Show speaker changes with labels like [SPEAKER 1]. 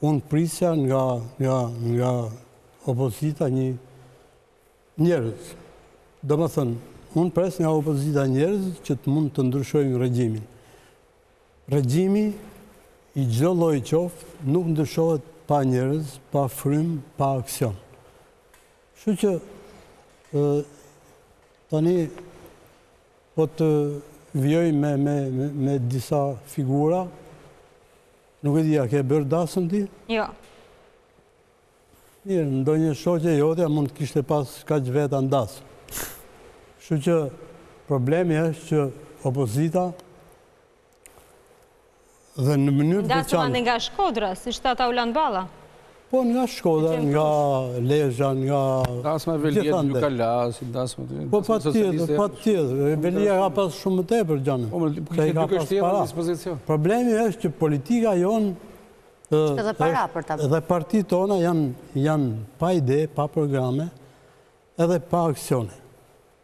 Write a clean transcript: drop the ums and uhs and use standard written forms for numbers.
[SPEAKER 1] unë prisja nga opozita një njerëz. Do më thënë, unë pres nga opozita njerëz që të mund të ndryshojnë regjimin. Regjimi i çdo lloji qoftë nuk ndryshohet pa njerëz, pa frym, pa aksion. Kështu që tani po të vjoj me disa figura, nuk e di, a ke bërë dasëm ti?
[SPEAKER 2] Jo.
[SPEAKER 1] Mirë, ndonjë shoqe jotja mund të kishte pas kaq veta në dasëm. Kështu që problemi është që opozita dhe në mënyrë të
[SPEAKER 2] Dasëm ande nga Shkodra, si shtata Ulan Balla?
[SPEAKER 1] Po nga Shkodra, nga Lezhë, nga...
[SPEAKER 3] Dasma e Velia nuk ka lasë, dasma të...
[SPEAKER 1] Po pa tjetër, Velia ka pas shumë më tepër gjanë.
[SPEAKER 3] Po nuk është tjetër në dispozicion.
[SPEAKER 1] Problemi është që politika jonë dhe partitë tona janë pa ide, pa programe, edhe pa aksione.